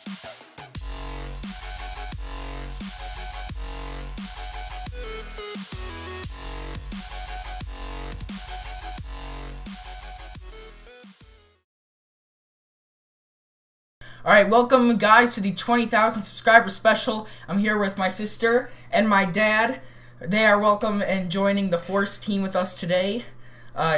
Alright, welcome guys to the 20,000 subscriber special. I'm here with my sister and my dad. They are welcome and joining the Force team with us today.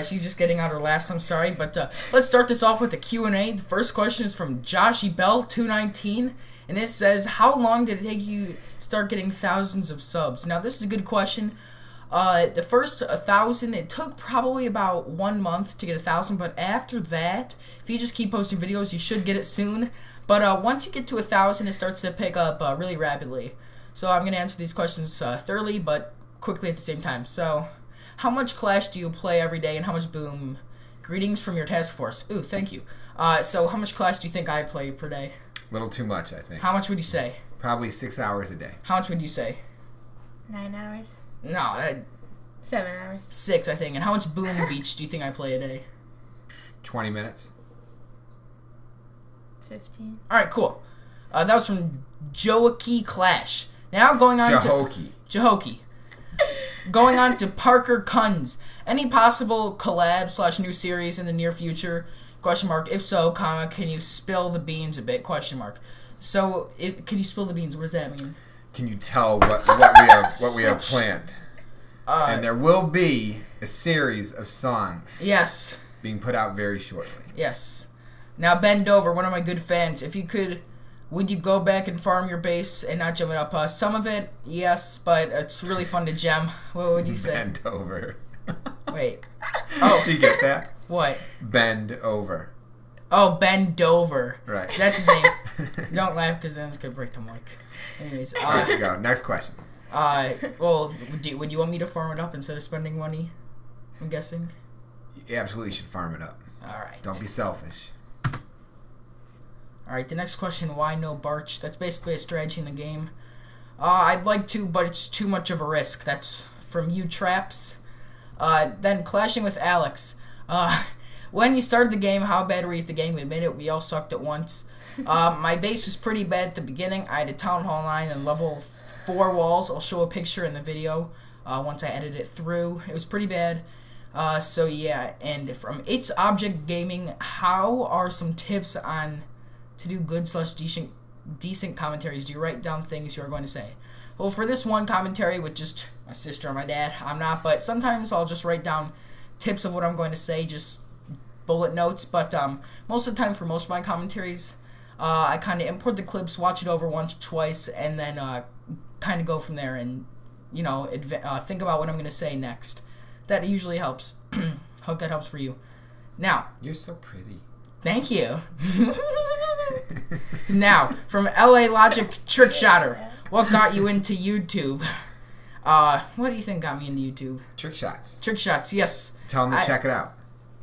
She's just getting out her laughs, I'm sorry. But let's start this off with a Q&A. The first question is from Joshy Bell 219. And it says, how long did it take you to start getting thousands of subs? Now this is a good question. The first 1,000, it took probably about 1 month to get 1,000, but after that, if you just keep posting videos, you should get it soon. But once you get to 1,000, it starts to pick up really rapidly. So I'm going to answer these questions thoroughly, but quickly at the same time. So, how much Clash do you play every day, and how much Boom? Greetings from your task force. Ooh, thank you. So how much Clash do you think I play per day? A little too much, I think. How much would you say? Probably 6 hours a day. How much would you say? 9 hours. No, 7 hours. 6, I think. And how much Boom Beach do you think I play a day? 20 minutes. 15. Alright, cool. That was from Joaquin Clash. Now going on Jahoki. Going on to Parker Kunz. Any possible collab / new series in the near future? Question mark. If so, comma, can you spill the beans a bit? Question mark. So, can you spill the beans? What does that mean? Can you tell what we have planned? And there will be a series of songs. Yes. Being put out very shortly. Yes. Now, Ben Dover, one of my good fans, if you could, would you go back and farm your base and not gem it up? Some of it, yes, but it's really fun to gem. What would you say? Bend over. Wait. Oh. Do you get that? What? Bend over. Oh, Ben Dover. Right. That's his name. Don't laugh because then it's going to break the mic. Anyways. There you go. Next question. Well, would you want me to farm it up instead of spending money? I'm guessing. You absolutely should farm it up. Alright. Don't be selfish. Alright, the next question, why no Barch? That's basically a strategy in the game. I'd like to, but it's too much of a risk. That's from you Traps. Then clashing with Alex. When you started the game, how bad were you at the game? We admit it, we all sucked at once. My base was pretty bad at the beginning. I had a Town Hall 9 and level 4 walls. I'll show a picture in the video once I edit it through. It was pretty bad. So yeah, and from It's Object Gaming, how are some tips on to do good / decent commentaries? Do you write down things you are going to say? Well, for this one commentary with just my sister and my dad, I'm not, but sometimes I'll just write down tips of what I'm going to say, just bullet notes. But most of the time, for most of my commentaries, I kind of import the clips, watch it over once or twice, and then kind of go from there and, you know, think about what I'm going to say next. That usually helps. Hope that helps for you. Now. You're so pretty. Thank you. Now, from LA Logic Trick Shotter, what got you into YouTube? What do you think got me into YouTube? Trick shots. Trick shots, yes. Tell them to check it out.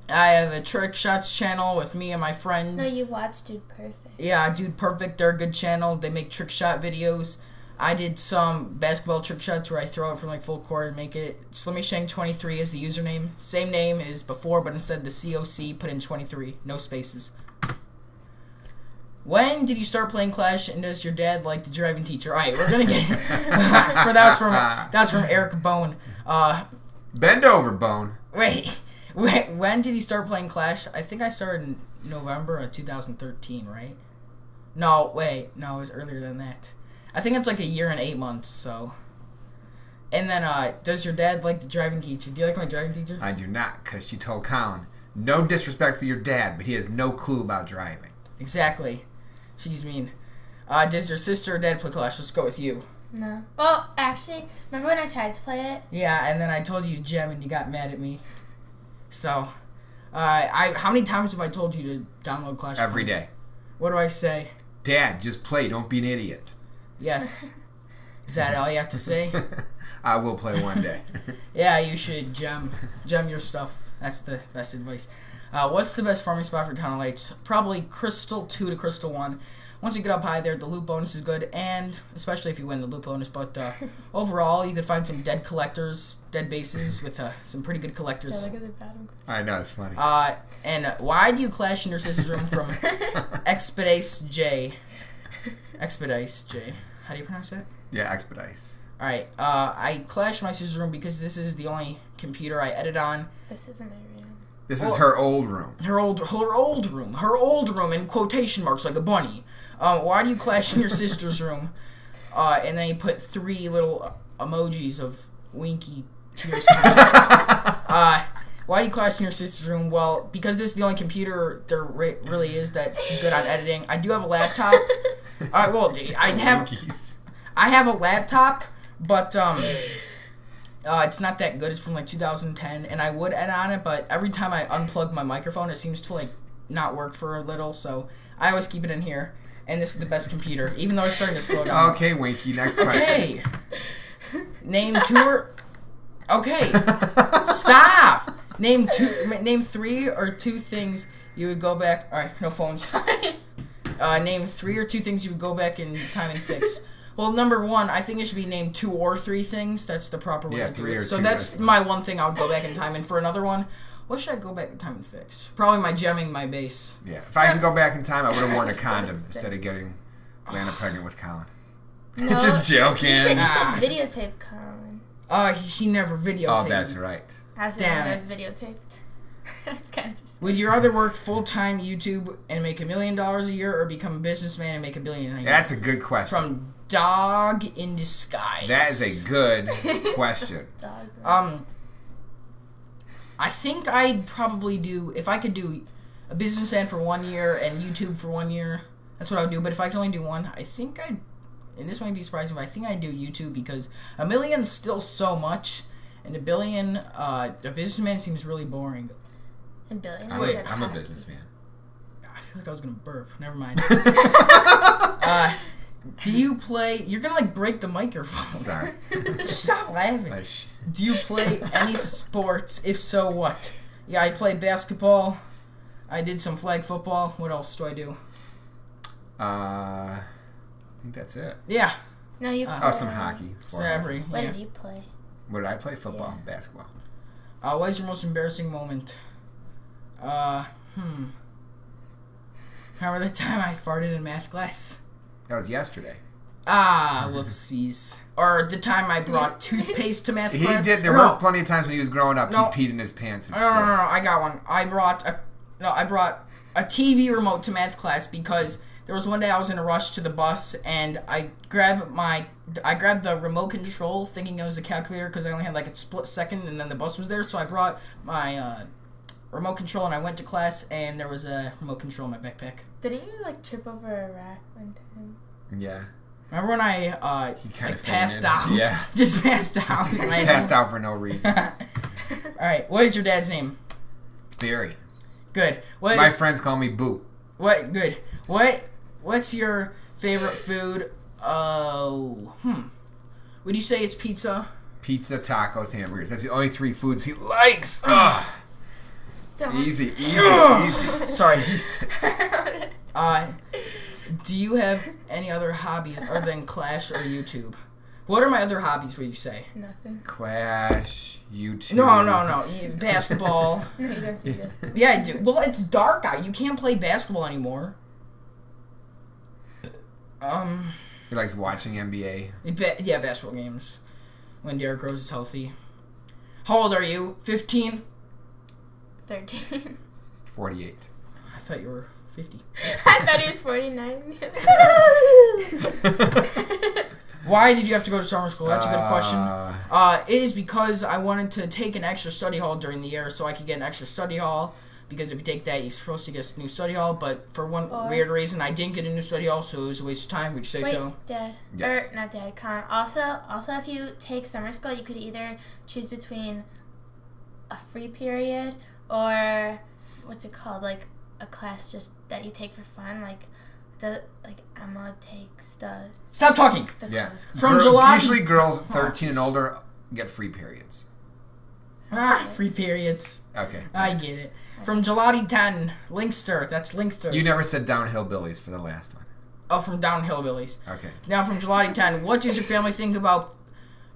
I have a Trick Shots channel with me and my friends. No, you watched Dude Perfect. Yeah, Dude Perfect, they're a good channel. They make trick shot videos. I did some basketball trick shots where I throw it from like full court and make it. SlimmyshankCoC is the username. Same name as before, but instead the COC, put in 23. No spaces. When did you start playing Clash, and does your dad like the driving teacher? Alright, we're gonna get that was from Eric Bone. Bend over, Bone. Wait, when did you start playing Clash? I think I started in November of 2013, right? No, wait, no, it was earlier than that. I think it's like 1 year and 8 months, so. And then, does your dad like the driving teacher? Do you like my driving teacher? I do not, because she told Colin, no disrespect for your dad, but he has no clue about driving. Exactly. She's mean. Does your sister or dad play Clash? Let's go with you. No. Well, actually, remember when I tried to play it? Yeah, and then I told you to gem and you got mad at me. So, how many times have I told you to download Clash? Every day. What do I say? Dad, just play, don't be an idiot. Yes. Is that all you have to say? I will play one day. Yeah, you should gem your stuff. That's the best advice. What's the best farming spot for Town Lights? Probably Crystal 2 to Crystal 1. Once you get up high there, the loot bonus is good, and especially if you win the loot bonus. But overall, you could find some dead bases with some pretty good collectors. Yeah, look at the bottom. I know, it's funny. And why do you clash in your sister's room from Explicit J? Expedice, J. How do you pronounce that? Yeah, Expedice. Alright, I clashed my sister's room because this is the only computer I edit on. This isn't my room. This is her old room. Her old room in quotation marks like a bunny. Why do you clash in your sister's room? And then you put 3 little emojis of winky tears. Why do you clash in your sister's room? Well, because this is the only computer there really is that's good on editing. I do have a laptop. Well, I have a laptop, but it's not that good. It's from like 2010, and I would edit on it, but every time I unplug my microphone, it seems to like not work for a little. So I always keep it in here. And this is the best computer, even though it's starting to slow down. Okay, Winky. Next question. Okay. Name 2 or... Okay. Stop. Name 3 or 2 things you would go back... Alright, no phones. Sorry. Name 3 or 2 things you would go back in time and fix. Well, number 1, I think it should be name 2 or 3 things. That's the proper way to do it. So that's my one thing I would go back in time. And for another one... What should I go back in time and fix? Probably my gemming my base. Yeah. If I can go back in time, I would have worn a condom instead of getting Lana pregnant with Colin. No, Just joking. You said videotape Colin. He never videotaped. Oh, that's right. Damn. As videotaped. That's kind of Would you rather work full-time YouTube and make $1 million a year or become a businessman and make $1 billion a year? That's a good question. From Dog in Disguise. That is a good question. I think I'd probably do, if I could do a businessman for 1 year and YouTube for 1 year, that's what I would do. But if I could only do one, I think I'd, and this might be surprising, but I think I'd do YouTube because $1 million is still so much, and $1 billion, a businessman seems really boring. $1 billion? I'm a businessman. I feel like I was going to burp. Never mind. Do you play... You're going to, like, break the microphone. Sorry. Stop laughing. Do you play any sports? If so, what? Yeah, I play basketball. I did some flag football. What else do I do? I think that's it. Yeah. No, you play. Oh, some hockey. What did you play? What did I play? Football. Yeah. Basketball. What is your most embarrassing moment? Remember the time I farted in math class? That was yesterday. Whoopsies. Or the time I brought toothpaste to math class. He did. There were plenty of times when he was growing up, he peed in his pants. No, I got one. I brought a TV remote to math class because there was one day I was in a rush to the bus and I grabbed the remote control thinking it was a calculator because I only had like a split second and then the bus was there. So I brought my remote control and I went to class and there was a remote control in my backpack. Didn't you like trip over a rack one time? Yeah. Remember when I passed out? Yeah. Just passed out. Just passed out for no reason. Alright, what is your dad's name? Barry. Good. My friends call me Boo. What? Good. What's your favorite food? Would you say it's pizza? Pizza, tacos, hamburgers. That's the only 3 foods he likes. Easy. Sorry. Do you have any other hobbies other than Clash or YouTube? What are my other hobbies, would you say? Nothing. Clash, YouTube. No. Basketball. No, you don't do this. Yeah, I do. Well, it's dark out. You can't play basketball anymore. He likes watching NBA. Yeah, basketball games. When Derrick Rose is healthy. How old are you? 15? 13. 48. I thought you were 50. I thought he was 49. Why did you have to go to summer school? That's a good question. It is because I wanted to take an extra study hall during the year so I could get an extra study hall. Because if you take that, you're supposed to get a new study hall. But for one weird reason, I didn't get a new study hall, so it was a waste of time. Would you say so? Dad. Yes. Or, not Dad, Connor. Also, if you take summer school, you could either choose between a free period or, what's it called, like a class just that you take for fun, like Emma takes the... Stop talking! From July... Usually girls 13 and older get free periods. Free periods. Okay. I get it. From Gelati 10, Linkster. That's Linkster. You never said Downhill Billies for the last one. Oh, from Downhill Billies. Okay. Now from Gelati 10, what does your family think about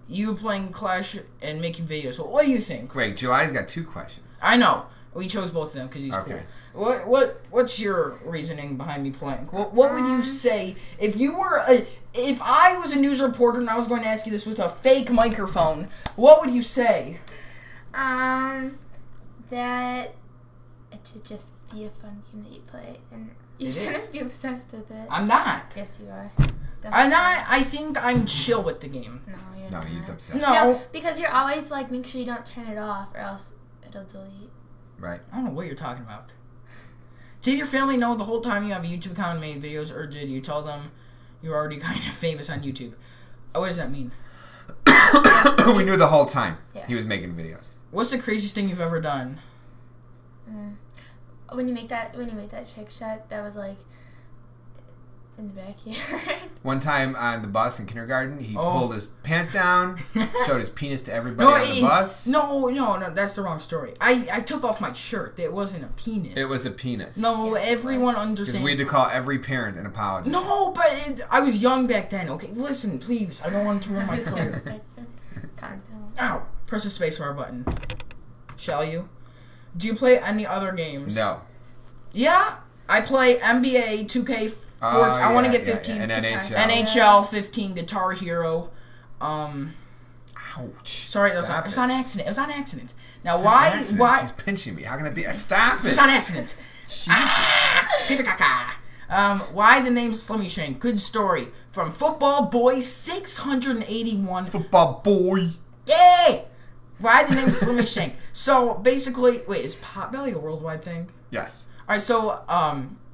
you playing Clash and making videos? What do you think? Wait, Gelati's got 2 questions. I know. We chose both of them because he's Okay. cool. What's your reasoning behind me playing? What would you say if you were if I was a news reporter and I was going to ask you this with a fake microphone? What would you say? That it should just be a fun game that you play, and you shouldn't be obsessed with it. I'm not. Yes, you are. I think I'm chill with the game. No, you're No, not. he's upset. No, because you're always like, make sure you don't turn it off, or else it'll delete. Right. I don't know what you're talking about. Did your family know the whole time you have a YouTube account and made videos, or did you tell them you're already kind of famous on YouTube? What does that mean? We knew the whole time he was making videos. What's the craziest thing you've ever done? When you make that trick shot, that was like in the backyard. One time on the bus in kindergarten, he pulled his pants down, showed his penis to everybody on the bus. No, that's the wrong story. I took off my shirt. It wasn't a penis. It was a penis. No, everyone understands. Because we had to call every parent and apologize. No, but I was young back then. Okay, listen, please. I don't want to ruin my career. Calm down. Ow. Press the spacebar button. Shall you? Do you play any other games? No. Yeah, I play NBA 2K. I want to get 15. And NHL. NHL 15, Guitar Hero. Ouch. Sorry, it was on accident. It was on accident. Now, It's why? an accident. Why? He's pinching me. How can that be? Stop it. It was on accident. Jesus. Why the name Slimmyshank? Good story. From Football Boy 681. Football boy. Yay! Why the name Slimmyshank? So, basically, wait, is Potbelly a worldwide thing? Yes. Alright, so,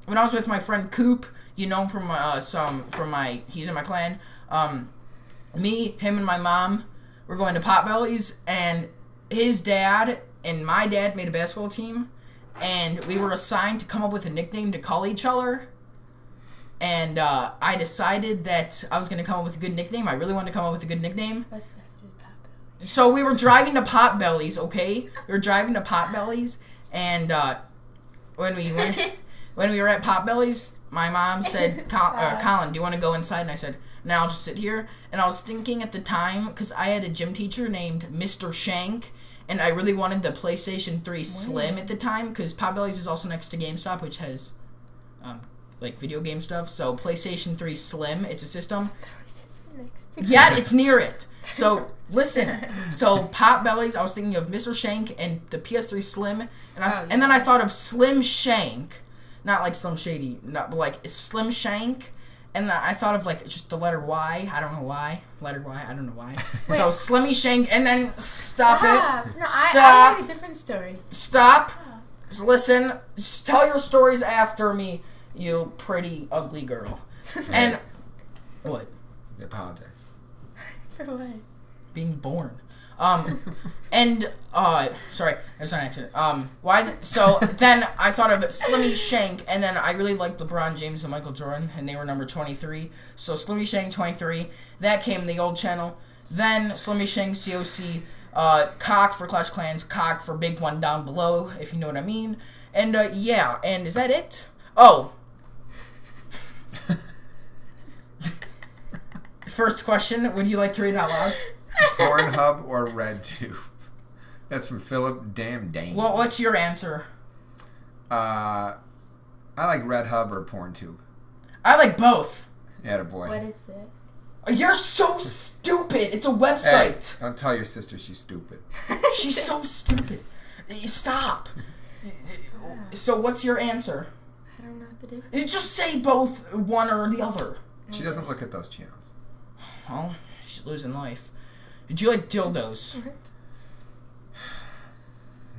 when I was with my friend Coop, you know him from he's in my clan, me, him, and my mom were going to Potbelly's, and his dad and my dad made a basketball team, and we were assigned to come up with a nickname to call each other, and I decided that I was going to come up with a good nickname. I really wanted to come up with a good nickname. What's that to do with Potbelly? So we were driving to Potbelly's, okay? We were driving to Potbelly's, and when we were at Potbelly's, my mom said, Colin, do you want to go inside? And I said, no, I'll just sit here. And I was thinking at the time, because I had a gym teacher named Mr. Shank, and I really wanted the PlayStation 3 Slim at the time, because Potbelly's is also next to GameStop, which has, like, video game stuff. So PlayStation 3 Slim, it's a system. Yeah, it's near it. So, listen. So, Potbelly's, I was thinking of Mr. Shank and the PS3 Slim, and then I thought of Slim Shank. Not like Slim Shady, but like it's Slim Shank, and I thought of like just the letter Y. I don't know why. Letter Y. I don't know why. So Slimmyshank, and then stop it. No, stop. I had a different story. Stop. Just listen. Just tell your stories after me, you pretty ugly girl. And what? I apologize. For what? Being born. Sorry, it was an accident. So then I thought of Slimmyshank, and then I really liked LeBron James and Michael Jordan, and they were number 23. So Slimmyshank 23, that came in the old channel. Then SlimmyshankCoC, CoC for Clash Clans, CoC for Big One down below, if you know what I mean. And, yeah, and is that it? Oh. First question, would you like to read it out loud? Pornhub or RedTube? That's from Philip Damn Dane. Well, what's your answer? I like RedHub or PornTube. I like both. Attaboy. What is it? You're so stupid. It's a website. Hey, don't tell your sister she's stupid. She's so stupid. Stop. So what's your answer? I don't know what the difference. You just say both, one or the other. She doesn't look at those channels. Well, she's losing life. Do you like dildos?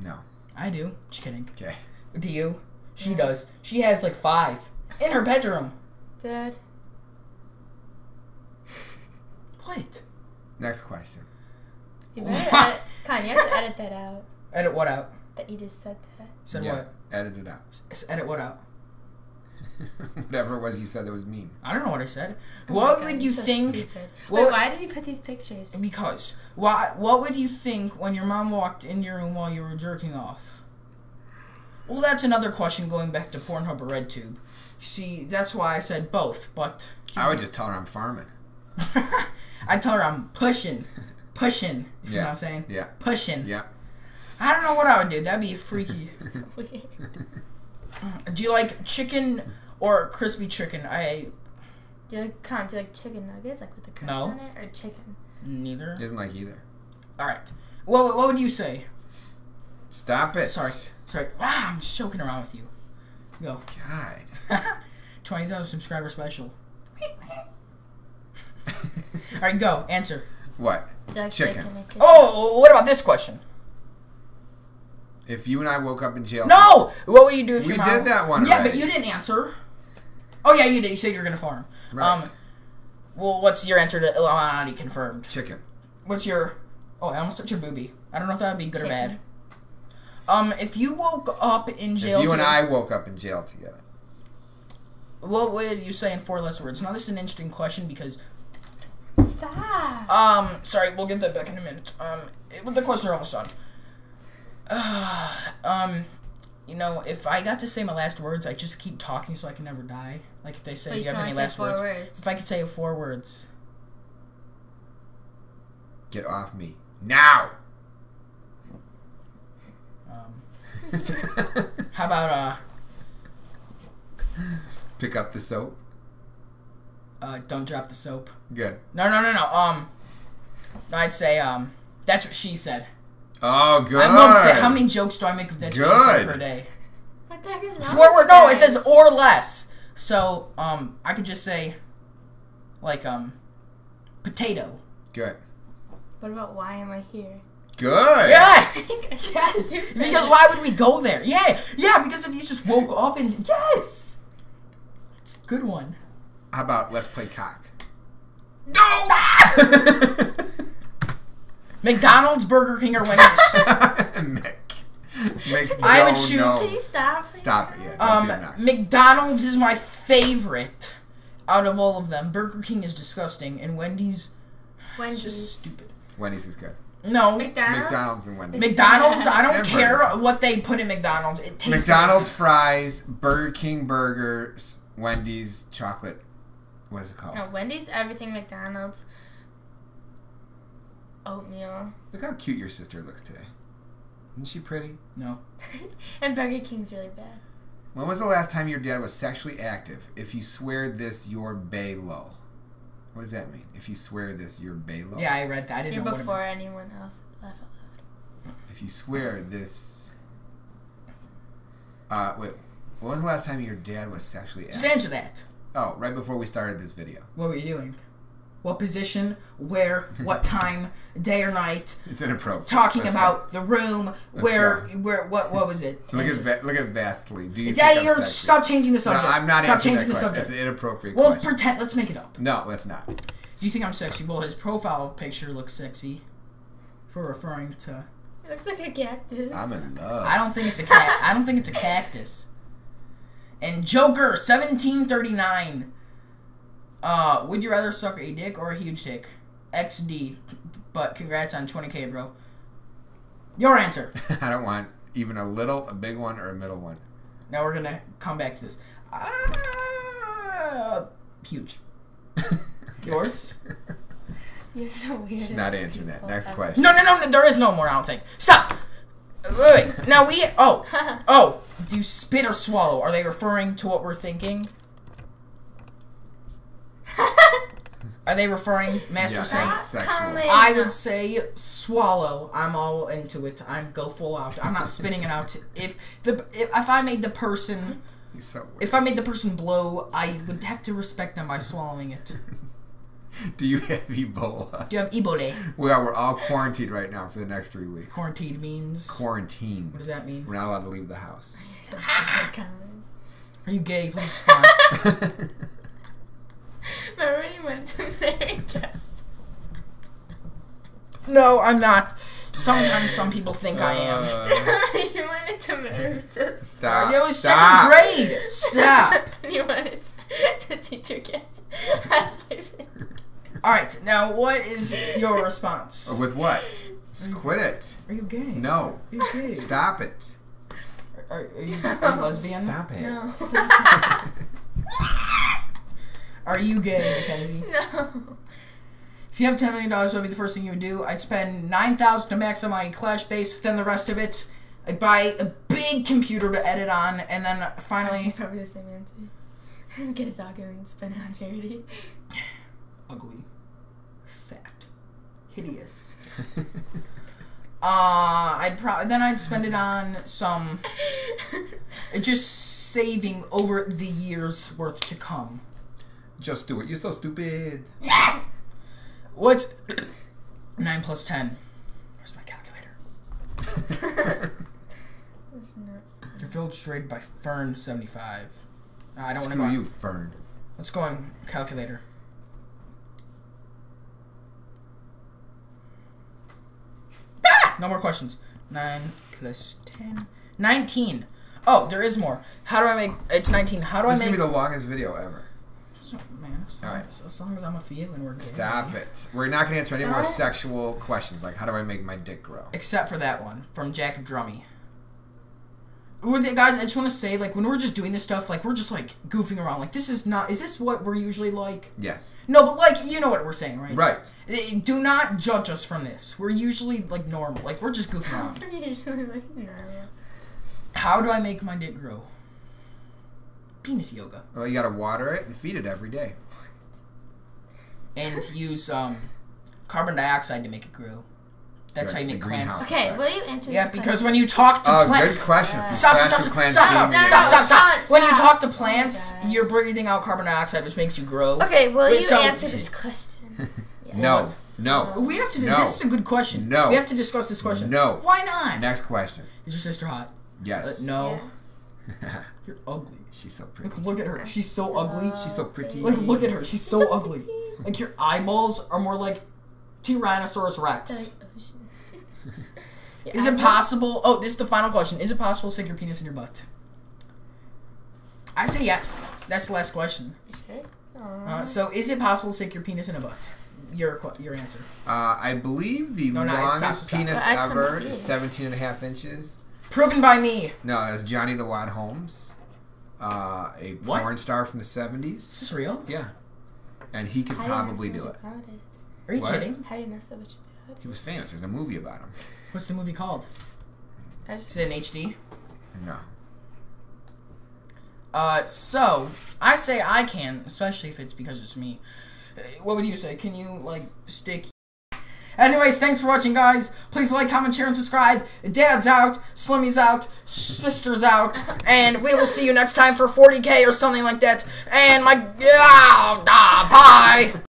No. I do. Just kidding. Okay. Do you? She does. She has like 5 in her bedroom. Dad. What? Next question. You better edit. Con, you have to edit that out. Edit what out? That you just said that. Said Yeah, what? edit it out. Edit what out? Whatever it was you said that was mean. I don't know what I said. Oh What my would God, you you're so think? stupid. What, Wait, why did you put these pictures? Because what would you think when your mom walked in your room while you were jerking off? Well, that's another question going back to Pornhub or RedTube. See, that's why I said both, but I would just tell her I'm farming. I tell her I'm pushing, if you know what I'm saying. Yeah. Pushing. Yeah. I don't know what I would do. That'd be freaky. So weird. Do you like chicken or crispy chicken? Do you like chicken nuggets, like with the crust on it, or chicken? Neither. He doesn't like either. All right. What would you say? Stop it. Sorry. I'm just joking around with you. Go. God. 20,000 subscriber special. All right, go. Answer. What? Like chicken. Oh, what about this question? If you and I woke up in jail. No! What would you do if we your mom... did that one Yeah, already. but you didn't answer. Oh, yeah, you did. You said you were going to farm. Right. Well, what's your answer to Illuminati confirmed? Chicken. What's your... Oh, I almost touched your boobie. I don't know if that would be good or bad. If you woke up in jail... If you and I woke up in jail together. What would you say in 4 less words? Now, this is an interesting question because... Stop. Sorry, we'll get that back in a minute. The questions are almost done. You know, if I got to say my last words, I just keep talking so I can never die. Like if they say, do you have any last words? If I could say 4 words. Get off me. Now! How about, Pick up the soap. don't drop the soap. Good. No. I'd say, that's what she said. Oh, good. I'm upset. How many jokes do I make of that she said per day? What the heck is wrong 4 words. No, it says or less. So, I could just say, like, potato. Good. What about why am I here? Good. Yes! Yes! Because why would we go there? Yeah, because if you just woke up and... Yes! It's a good one. How about let's play cock? No! McDonald's, Burger King, or Wendy's? I would choose... Can you stop? Stop it, yeah. McDonald's is my favorite out of all of them. Burger King is disgusting, and Wendy's is just stupid. Wendy's is good. No. McDonald's and Wendy's. McDonald's, I don't care what they put in McDonald's. It tastes McDonald's fries, Burger King burgers, Wendy's chocolate. What is it called? No, Wendy's everything. McDonald's oatmeal. Look how cute your sister looks today. Isn't she pretty? No. And Burger King's really bad. When was the last time your dad was sexually active? If you swear this, you're bay-low. What does that mean? If you swear this, you're bay-low. Yeah, I read that. I didn't know what it before meant. anyone else laugh out loud. If you swear this... wait. When was the last time your dad was sexually active? Just answer that. Oh, right before we started this video. What were you doing? What position? Where? What time? Day or night? It's inappropriate. Talking about the room. Where? What was it? Look at Vastly. Do you stop changing the subject. No, I'm not stop answering changing that the question. subject. It's an inappropriate well, question. pretend. Let's make it up. No, let's not. Do you think I'm sexy? Well, his profile picture looks sexy. For referring to. It looks like a cactus. I'm in love. I don't think it's a cat. I don't think it's a cactus. And Joker 1739. Would you rather suck a dick or a huge dick? XD. But congrats on 20K, bro. Your answer. I don't want even a little, a big one, or a middle one. Now we're gonna come back to this. Huge. Yours? You're so weird. She's not answering that. Next question. No. There is no more. I don't think. Stop. Wait. Now we. Oh. Do you spit or swallow? Are they referring to what we're thinking? Are they referring, Master Saint? Sexually. I would say swallow. I'm all into it. I'm go full out. I'm not spitting it out. If I made the person, He's so weird. if I made the person blow, I would have to respect them by swallowing it. Do you have Ebola? Do you have Ebola? Well, we're all quarantined right now for the next 3 weeks. Quarantine means? Quarantine. What does that mean? We're not allowed to leave the house. Are you gay? Please respond. Remember when you went to Mary Just? No, I'm not. Sometimes some people think I am. You went to Mary Just. Stop. It was Stop. 2nd grade. Stop. And you wanted to teach your kids how to play video. Alright, now what is your response? With what? Just quit it. Are you gay? No. Are you gay? Stop it. Are you a lesbian? Stop it. No, stop. Are you gay, Mackenzie? No. If you have $10 million, what would be the first thing you would do? I'd spend $9,000 to max on my Clash base, then the rest of it, I'd buy a big computer to edit on, and then finally... Probably the same answer. Get a dog and spend it on charity. Ugly. Fat. Hideous. I'd spend it on some... just saving over the years worth to come. Just do it. You're so stupid. What's 9 plus 10? Where's my calculator? Your village rated by Fern 75. I don't want to go. Screw you, Fern. Let's go on calculator. No more questions. 9 plus 10. 19. Oh, there is more. How do I make... It's 19. How do I make... This is going to be the longest video ever. So, man, as long as I'm a few and we're good. Stop it. We're not going to answer any more sexual questions, like how do I make my dick grow? Except for that one, from Jack Drummy. Ooh, guys, I just want to say, like, when we're just doing this stuff, like, we're just, like, goofing around. Like, this is not... Is this what we're usually like? Yes. No, but, like, you know what we're saying, right? Right. Do not judge us from this. We're usually, like, normal. Like, we're just goofing around. We're usually, like, normal. How do I make my dick grow? Penis yoga. Well, you got to water it and feed it every day. And use, carbon dioxide to make it grow. That's how you make plants. Okay, will you answer this Yeah, because when you talk to plants... good question. Stop. When you talk to plants, you're breathing out carbon dioxide, which makes you grow. Okay, will you answer this question? Yes. No. We have to do... This is a good question. No. We have to discuss this question. No. Why not? Next question. Is your sister hot? Yes. No. Yes. You're ugly. She's so pretty. Look at her. She's so ugly. She's so pretty. Like, look at her. She's so ugly. Like, your eyeballs are more like Tyrannosaurus Rex. Is it possible... Oh, this is the final question. Is it possible to stick your penis in your butt? I say yes. That's the last question. You sure? So, is it possible to stick your penis in a butt? Your answer. I believe the longest penis ever is 17.5 inches. Proven by me. No, that's Johnny the Wad Holmes, a porn star from the 70s. Is this real? Yeah. And he could probably do it. Are you kidding? How do you know so much about it? He was famous. There's a movie about him. What's the movie called? Is it in HD? No. So, I say I can, especially if it's because it's me. What would you say? Can you, like, stick... Anyways, thanks for watching, guys. Please like, comment, share, and subscribe. Dad's out, Slimmy's out, sister's out, and we will see you next time for 40K or something like that. And bye!